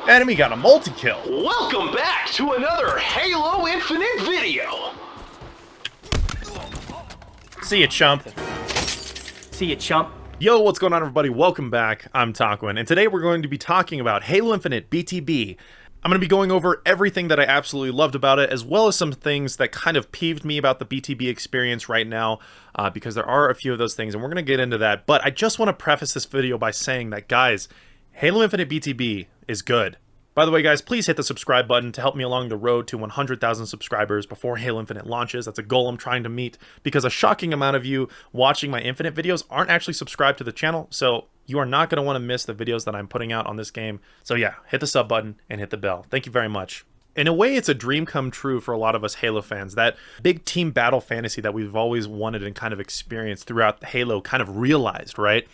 Enemy got a multi-kill. Welcome back to another Halo Infinite video. See ya, chump. See ya, chump. Yo, what's going on, everybody? Welcome back. I'm Taquin, and today we're going to be talking about Halo Infinite BTB. I'm going to be going over everything that I absolutely loved about it, as well as some things that kind of peeved me about the BTB experience right now, because there are a few of those things, and we're going to get into that. But I just want to preface this video by saying that, guys, Halo Infinite BTB is good. By the way, guys, please hit the subscribe button to help me along the road to 100,000 subscribers before Halo Infinite launches. That's a goal I'm trying to meet, because a shocking amount of you watching my Infinite videos aren't actually subscribed to the channel, so you are not going to want to miss the videos that I'm putting out on this game. So yeah, hit the sub button and hit the bell. Thank you very much. In a way, it's a dream come true for a lot of us Halo fans. That big team battle fantasy that we've always wanted and kind of experienced throughout Halo kind of realized, right?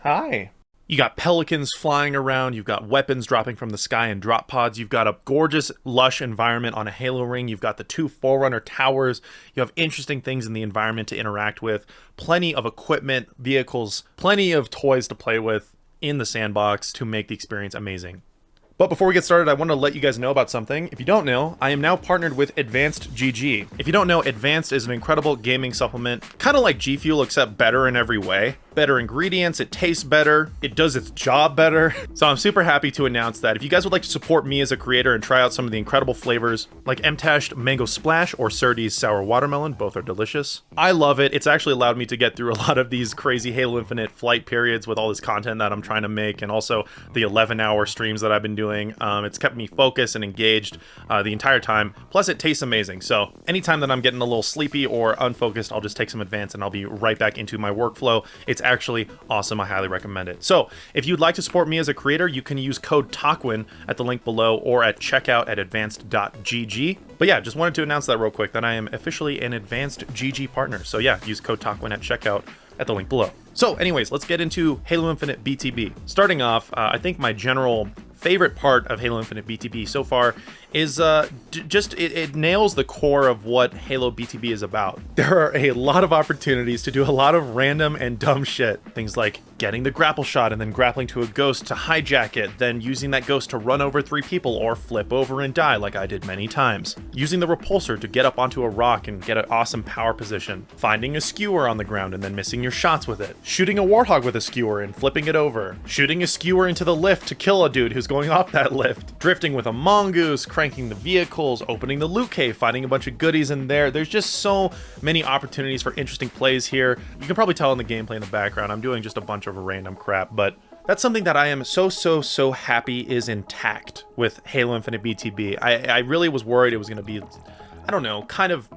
Hi. You got pelicans flying around, you've got weapons dropping from the sky in drop pods, you've got a gorgeous, lush environment on a Halo ring, you've got the 2 Forerunner towers, you have interesting things in the environment to interact with, plenty of equipment, vehicles, plenty of toys to play with in the sandbox to make the experience amazing. But before we get started, I want to let you guys know about something. If you don't know, I am now partnered with Advanced GG. If you don't know, Advanced is an incredible gaming supplement, kind of like G Fuel, except better in every way. Better ingredients, it tastes better, it does its job better. So I'm super happy to announce that if you guys would like to support me as a creator and try out some of the incredible flavors, like M-Tashed Mango Splash or Surdy's Sour Watermelon, both are delicious. I love it. It's actually allowed me to get through a lot of these crazy Halo Infinite flight periods with all this content that I'm trying to make, and also the 11-hour streams that I've been doing. It's kept me focused and engaged the entire time. Plus, it tastes amazing. So anytime that I'm getting a little sleepy or unfocused, I'll just take some Advanced and I'll be right back into my workflow. It's actually awesome. I highly recommend it. So if you'd like to support me as a creator, you can use code TAQUIN at the link below or at checkout at advanced.gg. But yeah, just wanted to announce that real quick, that I am officially an Advanced GG partner. So yeah, use code TAQUIN at checkout at the link below. So anyways, let's get into Halo Infinite BTB. Starting off, I think my general favorite part of Halo Infinite BTB so far is it nails the core of what Halo BTB is about. There are a lot of opportunities to do a lot of random and dumb shit. Things like getting the grapple shot and then grappling to a ghost to hijack it, then using that ghost to run over 3 people or flip over and die like I did many times. Using the repulsor to get up onto a rock and get an awesome power position. Finding a skewer on the ground and then missing your shots with it. Shooting a Warthog with a skewer and flipping it over. Shooting a skewer into the lift to kill a dude who's going off that lift. Drifting with a Mongoose, cranking the vehicles, opening the loot cave, finding a bunch of goodies in there. There's just so many opportunities for interesting plays here. You can probably tell in the gameplay in the background, I'm doing just a bunch of random crap, but that's something that I am so happy is intact with Halo Infinite BTB. I really was worried it was going to be, I don't know, kind of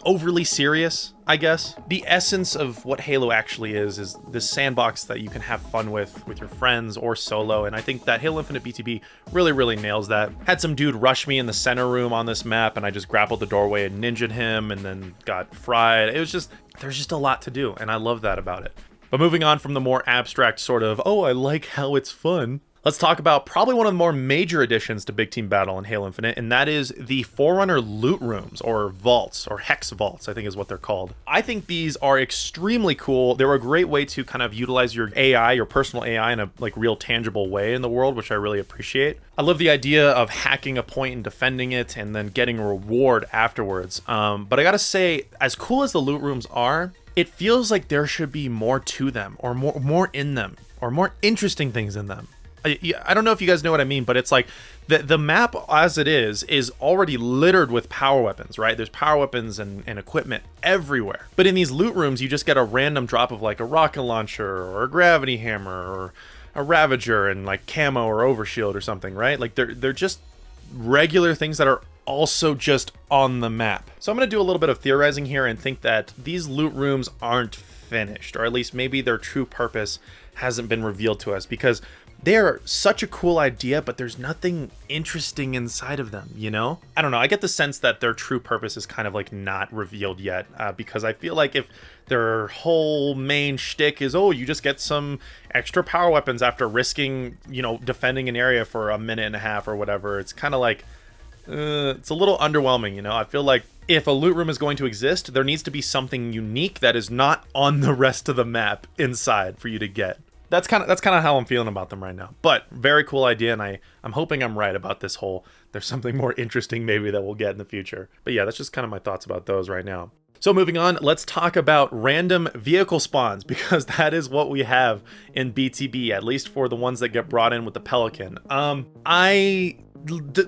overly serious, I guess. The essence of what Halo actually is this sandbox that you can have fun with your friends or solo, and I think that Halo Infinite BTB really nails that. Had some dude rush me in the center room on this map, and I just grappled the doorway and ninja'd him and then got fried. It was just, there's just a lot to do, and I love that about it. But moving on from the more abstract sort of, oh, I like how it's fun, let's talk about probably one of the more major additions to Big Team Battle in Halo Infinite, and that is the Forerunner loot rooms, or vaults, or hex vaults, I think is what they're called. I think these are extremely cool. They're a great way to kind of utilize your AI, your personal AI, in a like real tangible way in the world, which I really appreciate. I love the idea of hacking a point and defending it, and then getting a reward afterwards. But I gotta say, as cool as the loot rooms are, it feels like there should be more to them, or more in them, or more interesting things in them. I don't know if you guys know what I mean, but it's like the map as it is already littered with power weapons, right? There's power weapons and equipment everywhere. But in these loot rooms, you just get a random drop of like a rocket launcher or a gravity hammer or a Ravager and like camo or overshield or something, right? Like they're just regular things that are also just on the map. So I'm going to do a little bit of theorizing here and think that these loot rooms aren't finished, or at least maybe their true purpose hasn't been revealed to us, because they're such a cool idea, but there's nothing interesting inside of them, you know? I don't know, I get the sense that their true purpose is kind of like not revealed yet, because I feel like if their whole main shtick is, oh, you just get some extra power weapons after risking, you know, defending an area for a minute and a half or whatever, it's kind of like, it's a little underwhelming, you know? I feel like if a loot room is going to exist, there needs to be something unique that is not on the rest of the map inside for you to get. that's kind of how I'm feeling about them right now. But very cool idea, and I'm hoping I'm right about this whole, there's something more interesting maybe that we'll get in the future. But yeah, that's just kind of my thoughts about those right now. So moving on, let's talk about random vehicle spawns, because that is what we have in BTB, at least for the ones that get brought in with the Pelican. I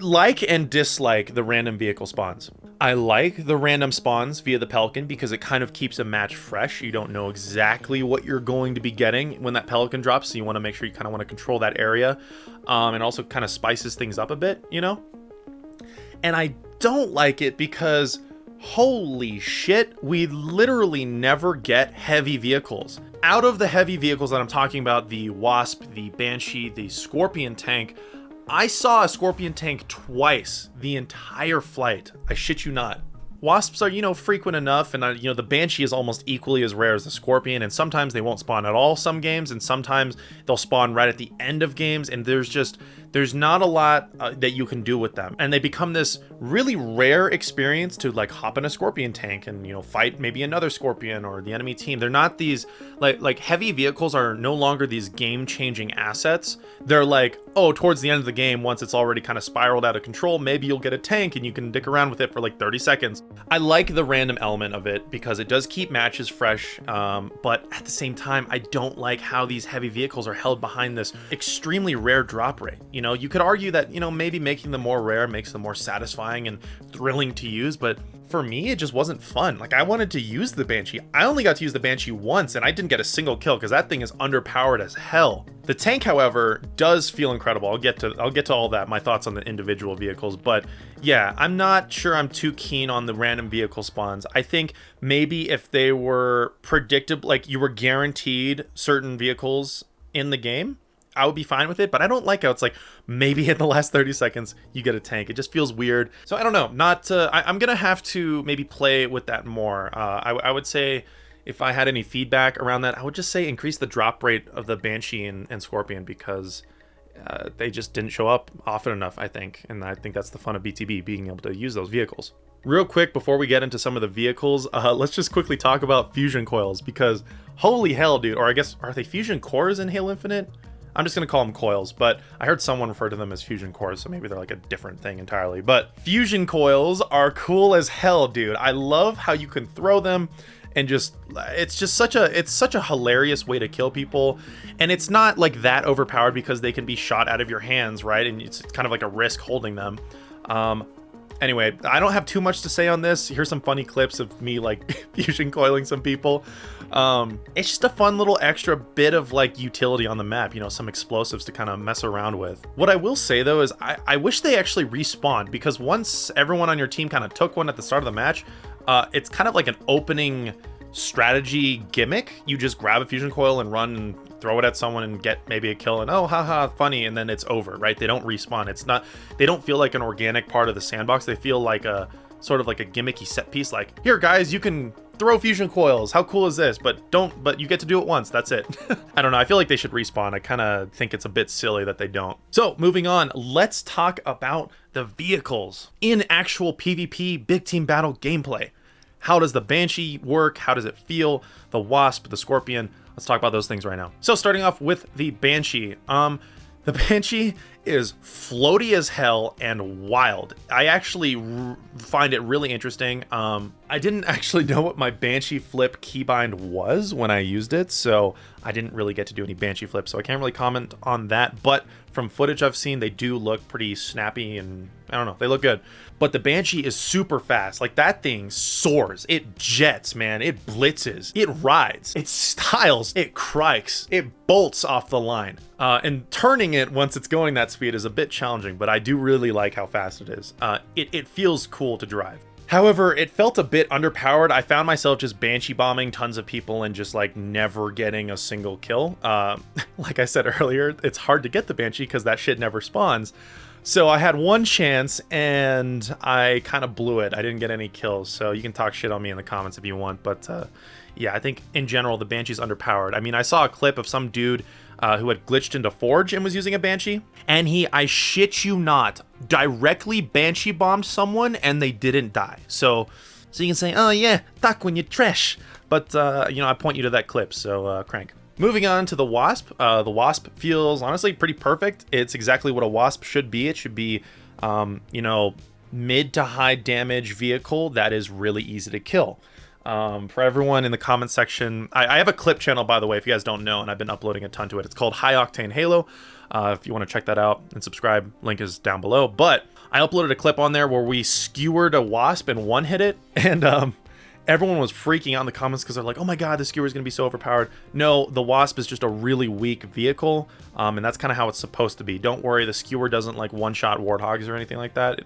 like and dislike the random vehicle spawns. I like the random spawns via the Pelican because it kind of keeps a match fresh. You don't know exactly what you're going to be getting when that Pelican drops, so you want to make sure you kind of want to control that area, and also kind of spices things up a bit, you know? And I don't like it because holy shit, we literally never get heavy vehicles. Out of the heavy vehicles that I'm talking about, the Wasp, the Banshee, the Scorpion tank, I saw a Scorpion tank twice the entire flight. I shit you not. Wasps are, you know, frequent enough, and you know, the Banshee is almost equally as rare as the Scorpion, and sometimes they won't spawn at all some games, and sometimes they'll spawn right at the end of games, and there's not a lot that you can do with them, and they become this really rare experience to like hop in a Scorpion tank and, you know, fight maybe another Scorpion or the enemy team. They're not these like heavy vehicles are no longer these game-changing assets. They're like, oh, towards the end of the game, once it's already kind of spiraled out of control, maybe you'll get a tank and you can dick around with it for like 30 seconds. I like the random element of it because it does keep matches fresh, but at the same time, I don't like how these heavy vehicles are held behind this extremely rare drop rate. You know, you could argue that, you know, maybe making them more rare makes them more satisfying and thrilling to use, but for me, it just wasn't fun. Like, I wanted to use the Banshee. I only got to use the Banshee once, and I didn't get a single kill because that thing is underpowered as hell. The tank, however, does feel incredible. I'll get to all that, my thoughts on the individual vehicles, but yeah, I'm not sure I'm too keen on the random vehicle spawns. I think maybe if they were predictable, like you were guaranteed certain vehicles in the game, I would be fine with it, but I don't like how it's like maybe in the last 30 seconds you get a tank. It just feels weird. So I don't know. I'm gonna have to maybe play with that more. I would say if I had any feedback around that, I would just say increase the drop rate of the Banshee and Scorpion because they just didn't show up often enough, I think. And I think that's the fun of BTB, being able to use those vehicles. Real quick, before we get into some of the vehicles, let's just quickly talk about fusion coils because holy hell, dude. Or I guess, are they fusion cores in Halo Infinite? I'm just going to call them coils, but I heard someone refer to them as fusion cores, so maybe they're like a different thing entirely. But fusion coils are cool as hell, dude. I love how you can throw them and it's such a hilarious way to kill people. And it's not like that overpowered because they can be shot out of your hands, right? And it's kind of like a risk holding them. Anyway, I don't have too much to say on this. Here's some funny clips of me like fusion coiling some people. It's just a fun little extra bit of like utility on the map, you know, some explosives to kind of mess around with. What I will say though is I wish they actually respawned, because once everyone on your team kind of took one at the start of the match, it's kind of like an opening strategy gimmick. You just grab a fusion coil and run and throw it at someone and get maybe a kill and oh haha funny, and then it's over, right? They don't respawn. They don't feel like an organic part of the sandbox. They feel like a sort of like a gimmicky set piece, like, here guys, you can throw fusion coils, how cool is this? But you get to do it once, that's it. I don't know, I feel like they should respawn. I kind of think it's a bit silly that they don't. So moving on, let's talk about the vehicles in actual PvP big team battle gameplay. How does the Banshee work? How does it feel? The Wasp, the Scorpion. Let's talk about those things right now. So starting off with the Banshee. The Banshee is floaty as hell and wild. I actually find it really interesting. I didn't actually know what my Banshee flip keybind was when I used it, so I didn't really get to do any Banshee flips, so I can't really comment on that. But from footage I've seen, they do look pretty snappy and I don't know, they look good. But the Banshee is super fast. Like, that thing soars, it jets, man, it blitzes, it rides, it styles, it crikes, it bolts off the line. And turning it once it's going that speed is a bit challenging, but I do really like how fast it is. It feels cool to drive. However, it felt a bit underpowered. I found myself just Banshee bombing tons of people and just like never getting a single kill. Like I said earlier, it's hard to get the Banshee because that shit never spawns. So I had one chance and I kind of blew it. I didn't get any kills, so you can talk shit on me in the comments if you want. But yeah, I think in general the Banshee's underpowered. I mean, I saw a clip of some dude who had glitched into Forge and was using a Banshee, and he, I shit you not, directly Banshee bombed someone and they didn't die. So you can say, oh yeah, talk when you trash. But you know, I point you to that clip, so crank. Moving on to the Wasp. The Wasp feels honestly pretty perfect. It's exactly what a Wasp should be. It should be, you know, mid to high damage vehicle that is really easy to kill. For everyone in the comment section, I have a clip channel, by the way, if you guys don't know, and I've been uploading a ton to it. It's called High Octane Halo. If you want to check that out and subscribe, link is down below. But I uploaded a clip on there where we skewered a Wasp and one hit it, and everyone was freaking out in the comments because they're like, oh my god, the skewer is going to be so overpowered. No, the Wasp is just a really weak vehicle, and that's kind of how it's supposed to be. Don't worry, the skewer doesn't like one-shot Warthogs or anything like that.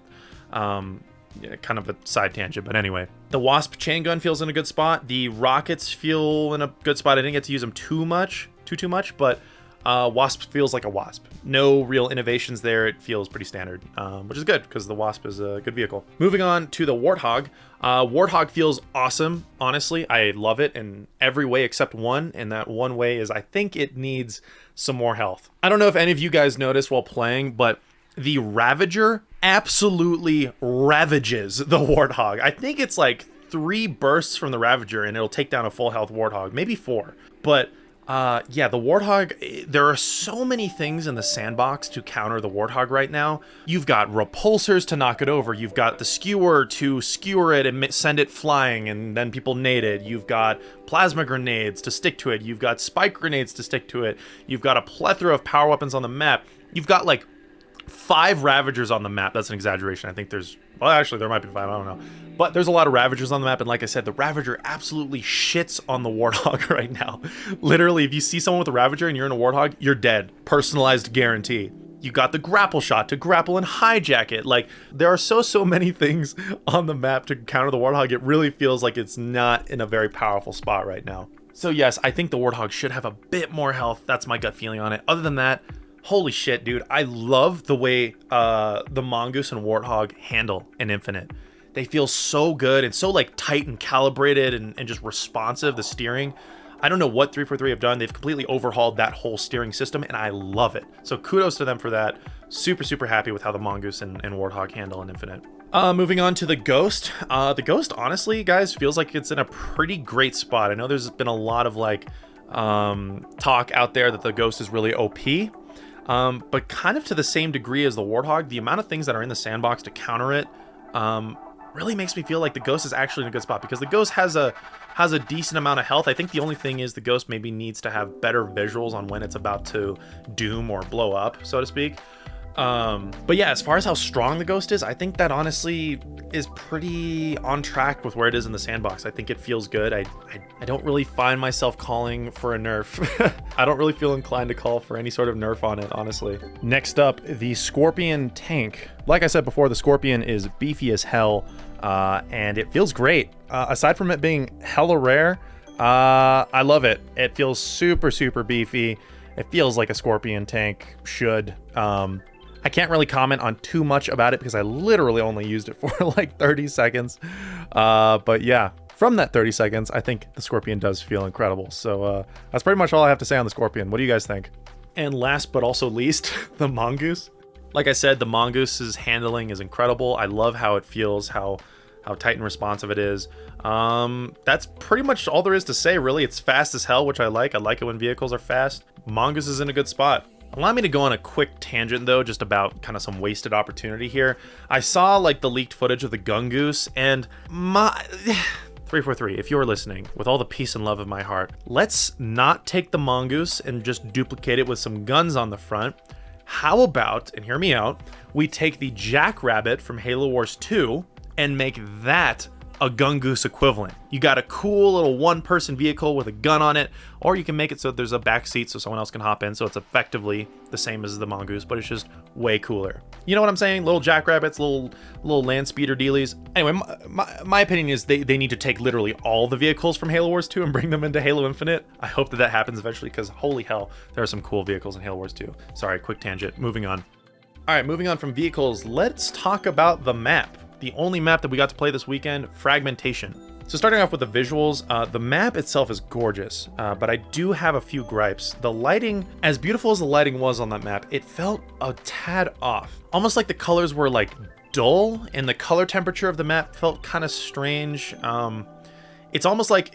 Yeah, kind of a side tangent, but anyway. The Wasp chain gun feels in a good spot. The rockets feel in a good spot. I didn't get to use them too much, but Wasp feels like a Wasp. No real innovations there. It feels pretty standard, which is good because the Wasp is a good vehicle. Moving on to the Warthog. Warthog feels awesome, honestly. I love it in every way except one, and that one way is I think it needs some more health. I don't know if any of you guys noticed while playing, but the Ravager absolutely ravages the Warthog. I think it's like 3 bursts from the Ravager and it'll take down a full health Warthog, maybe 4. But yeah, the Warthog, there are so many things in the sandbox to counter the Warthog right now. You've got repulsors to knock it over. You've got the skewer to skewer it and send it flying and then people nade it. You've got plasma grenades to stick to it. You've got spike grenades to stick to it. You've got a plethora of power weapons on the map. You've got like 5 Ravagers on the map. That's an exaggeration. I think there's, well, actually there might be 5, I don't know. But there's a lot of Ravagers on the map, and like I said, the Ravager absolutely shits on the Warthog right now. Literally, if you see someone with a Ravager and you're in a Warthog, you're dead. Personalized guarantee. You got the grapple shot to grapple and hijack it. Like, there are so many things on the map to counter the Warthog. It really feels like it's not in a very powerful spot right now. So yes, I think the Warthog should have a bit more health. That's my gut feeling on it. Other than that, holy shit, dude. I love the way the Mongoose and Warthog handle an Infinite. They feel so good and so like tight and calibrated and just responsive, the steering. I don't know what 343 have done. They've completely overhauled that whole steering system and I love it. So kudos to them for that. Super happy with how the Mongoose and Warthog handle an Infinite. Moving on to the Ghost. The Ghost, honestly, guys, feels like it's in a pretty great spot. I know there's been a lot of like talk out there that the Ghost is really OP. But kind of to the same degree as the Warthog, the amount of things that are in the sandbox to counter it really makes me feel like the Ghost is actually in a good spot because the Ghost has a decent amount of health. I think the only thing is the Ghost maybe needs to have better visuals on when it's about to doom or blow up, so to speak. But yeah, as far as how strong the Ghost is, I think that honestly is pretty on track with where it is in the sandbox. I think it feels good. I don't really find myself calling for a nerf. I don't really feel inclined to call for any sort of nerf on it, honestly. Next up, the Scorpion tank. Like I said before, the Scorpion is beefy as hell, and it feels great. Aside from it being hella rare, I love it. It feels super beefy. It feels like a Scorpion tank should. I can't really comment on too much about it because I literally only used it for like 30 seconds. But yeah, from that 30 seconds, I think the Scorpion does feel incredible. So that's pretty much all I have to say on the Scorpion. What do you guys think? And last but also least, the Mongoose. Like I said, the Mongoose's handling is incredible. I love how it feels, how tight and responsive it is. That's pretty much all there is to say, really. It's fast as hell, which I like. I like it when vehicles are fast. Mongoose is in a good spot. Allow me to go on a quick tangent though, just about kind of some wasted opportunity here. I saw like the leaked footage of the Mongoose and my 343, if you're listening, with all the peace and love of my heart, let's not take the Mongoose and just duplicate it with some guns on the front. How about, and hear me out, we take the Jackrabbit from Halo Wars 2 and make that a Mongoose equivalent. You got a cool little one-person vehicle with a gun on it, or you can make it so there's a back seat so someone else can hop in, so it's effectively the same as the Mongoose, but it's just way cooler. You know what I'm saying? Little Jackrabbits, little land speeder dealies. Anyway, my opinion is they need to take literally all the vehicles from Halo Wars 2 and bring them into Halo Infinite. I hope that happens eventually because holy hell, there are some cool vehicles in Halo Wars 2. Sorry, quick tangent. Moving on. All right, moving on from vehicles, let's talk about the map. The only map that we got to play this weekend, Fragmentation. So starting off with the visuals, the map itself is gorgeous, but I do have a few gripes. The lighting, as beautiful as the lighting was on that map, it felt a tad off. Almost like the colors were like dull, and the color temperature of the map felt kind of strange. It's almost like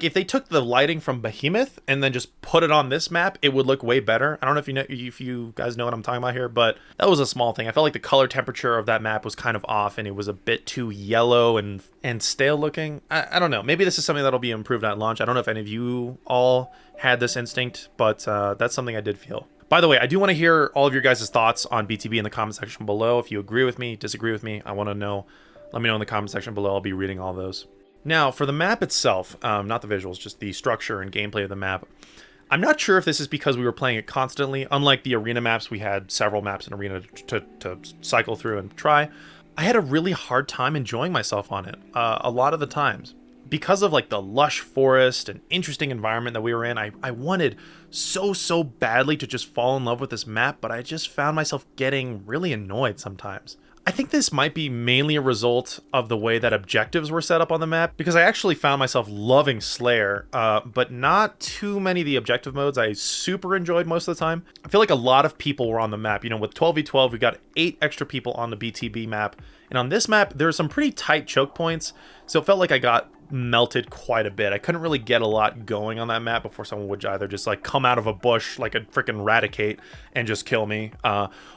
if they took the lighting from Behemoth and then just put it on this map, it would look way better. I don't know if you guys know what I'm talking about here, but that was a small thing. I felt like the color temperature of that map was kind of off, and it was a bit too yellow and stale looking. I don't know. Maybe this is something that'll be improved at launch. I don't know if any of you all had this instinct, but that's something I did feel. By the way, I do want to hear all of your guys' thoughts on BTB in the comment section below. If you agree with me, disagree with me, I want to know. Let me know in the comment section below. I'll be reading all those. Now, for the map itself, not the visuals, just the structure and gameplay of the map, I'm not sure if this is because we were playing it constantly. Unlike the arena maps, we had several maps in arena to cycle through and try. I had a really hard time enjoying myself on it a lot of the times. Because of like the lush forest and interesting environment that we were in, I wanted so badly to just fall in love with this map, but I just found myself getting really annoyed sometimes. I think this might be mainly a result of the way that objectives were set up on the map, because I actually found myself loving Slayer, but not too many of the objective modes I super enjoyed most of the time. I feel like a lot of people were on the map. You know, with 12v12, we got 8 extra people on the BTB map, and on this map, there are some pretty tight choke points, so it felt like I got melted quite a bit. I couldn't really get a lot going on that map before someone would either just like come out of a bush like a freaking Raticate and just kill me,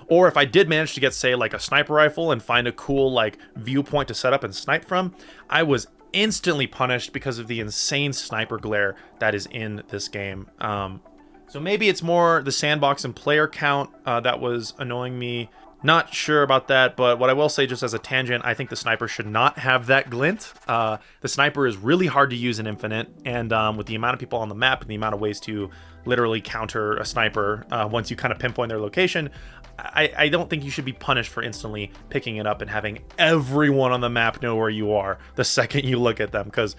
or if I did manage to get, say, like a sniper rifle and find a cool like viewpoint to set up and snipe from, I was instantly punished because of the insane sniper glare that is in this game. So maybe it's more the sandbox and player count that was annoying me. Not sure about that, but what I will say, just as a tangent, I think the sniper should not have that glint. The sniper is really hard to use in Infinite, and with the amount of people on the map and the amount of ways to literally counter a sniper once you kind of pinpoint their location, I don't think you should be punished for instantly picking it up and having everyone on the map know where you are the second you look at them, because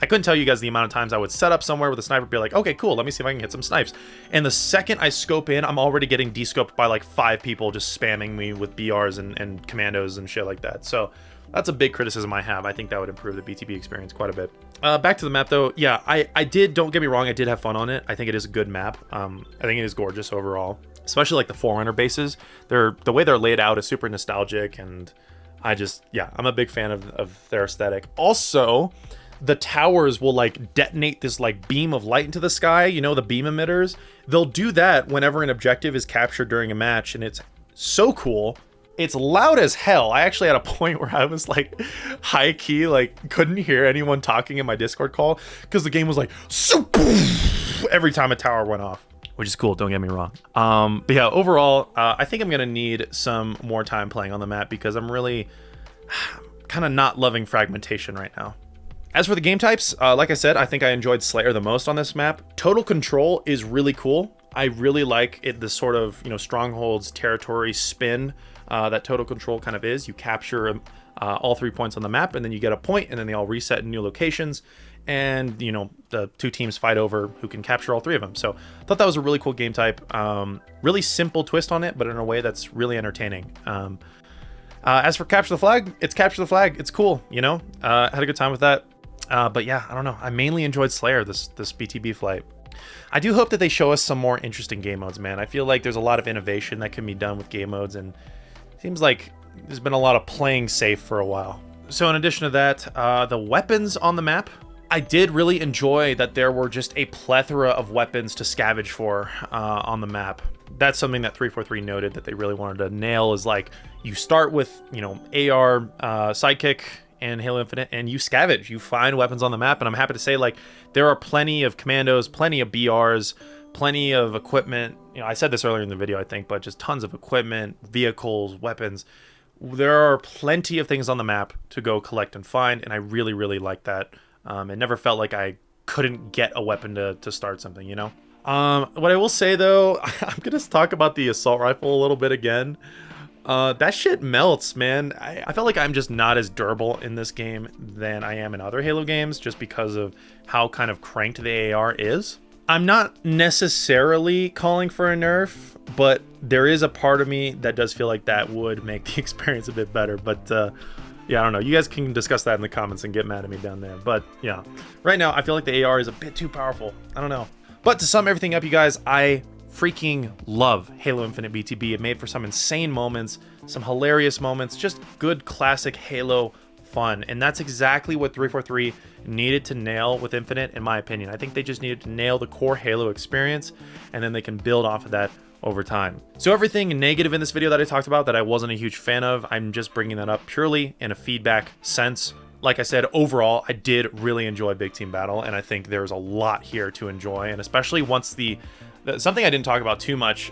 I couldn't tell you guys the amount of times I would set up somewhere with a sniper, be like, okay, cool, let me see if I can hit some snipes. And the second I scope in, I'm already getting descoped by like 5 people just spamming me with BRs and commandos and shit like that. So that's a big criticism I have. I think that would improve the BTB experience quite a bit. Back to the map though. Yeah, I did, don't get me wrong, I did have fun on it. I think it is a good map. I think it is gorgeous overall, especially like the Forerunner bases. The way they're laid out is super nostalgic, and I'm a big fan of their aesthetic. Also, the towers will like detonate this like beam of light into the sky, you know, the beam emitters. They'll do that whenever an objective is captured during a match, and it's so cool. It's loud as hell. I actually had a point where I was like high key, like couldn't hear anyone talking in my Discord call because the game was like every time a tower went off, which is cool, don't get me wrong. But yeah, overall, I think I'm gonna need some more time playing on the map because I'm really kind of not loving fragmentation right now. As for the game types, like I said, I think I enjoyed Slayer the most on this map. Total Control is really cool. I really like it, the sort of, you know, strongholds territory spin that Total Control kind of is. You capture all 3 points on the map, and then you get a point, and then they all reset in new locations, and, you know, the 2 teams fight over who can capture all 3 of them. So I thought that was a really cool game type. Really simple twist on it, but in a way that's really entertaining. As for Capture the Flag, it's Capture the Flag. It's cool, you know? Had a good time with that. But yeah, I don't know. I mainly enjoyed Slayer this BTB flight. I do hope that they show us some more interesting game modes, man. I feel like there's a lot of innovation that can be done with game modes, and it seems like there's been a lot of playing safe for a while. So in addition to that, the weapons on the map, I did really enjoy that there were just a plethora of weapons to scavenge for on the map. That's something that 343 noted that they really wanted to nail, is like you start with, you know, AR sidekick and Halo Infinite, and you scavenge, you find weapons on the map, and I'm happy to say, like, there are plenty of commandos, plenty of BRs, plenty of equipment. You know, I said this earlier in the video, I think, but just tons of equipment, vehicles, weapons. There are plenty of things on the map to go collect and find, and I really, really like that. It never felt like I couldn't get a weapon to start something, you know? What I will say, though, I'm gonna talk about the assault rifle a little bit again. That shit melts, man. I felt like I'm just not as durable in this game than I am in other Halo games, just because of how kind of cranked the AR is. I'm not necessarily calling for a nerf, but there is a part of me that does feel like that would make the experience a bit better. But yeah, I don't know. You guys can discuss that in the comments and get mad at me down there. But yeah, right now I feel like the AR is a bit too powerful. I don't know. But to sum everything up, you guys, I freaking love Halo Infinite BTB. It made for some insane moments, some hilarious moments, just good classic Halo fun. And that's exactly what 343 needed to nail with Infinite, in my opinion. I think they just needed to nail the core Halo experience, and then they can build off of that over time. So everything negative in this video that I talked about that I wasn't a huge fan of, I'm just bringing that up purely in a feedback sense. Like I said, overall, I did really enjoy Big Team Battle, and I think there's a lot here to enjoy, and especially once something I didn't talk about too much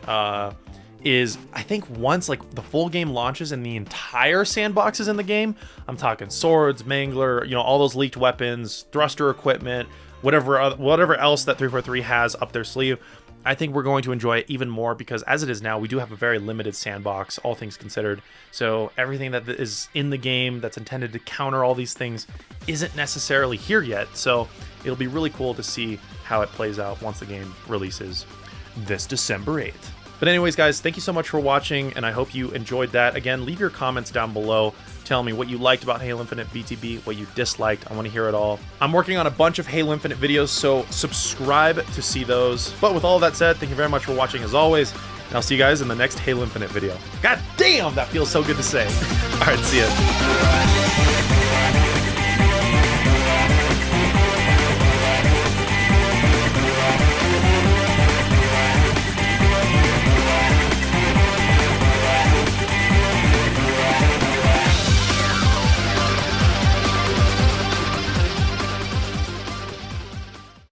is I think once like the full game launches and the entire sandbox is in the game, I'm talking swords, mangler, you know, all those leaked weapons, thruster equipment, whatever else that 343 has up their sleeve, I think we're going to enjoy it even more, because as it is now, we do have a very limited sandbox, all things considered. So everything that is in the game that's intended to counter all these things isn't necessarily here yet. So it'll be really cool to see how it plays out once the game releases this December 8th. But anyways, guys, thank you so much for watching, and I hope you enjoyed that. Again, leave your comments down below. Tell me what you liked about Halo Infinite BTB, what you disliked. I want to hear it all. I'm working on a bunch of Halo Infinite videos, so subscribe to see those. But with all that said, thank you very much for watching as always, and I'll see you guys in the next Halo Infinite video. God damn, that feels so good to say. All right, see ya.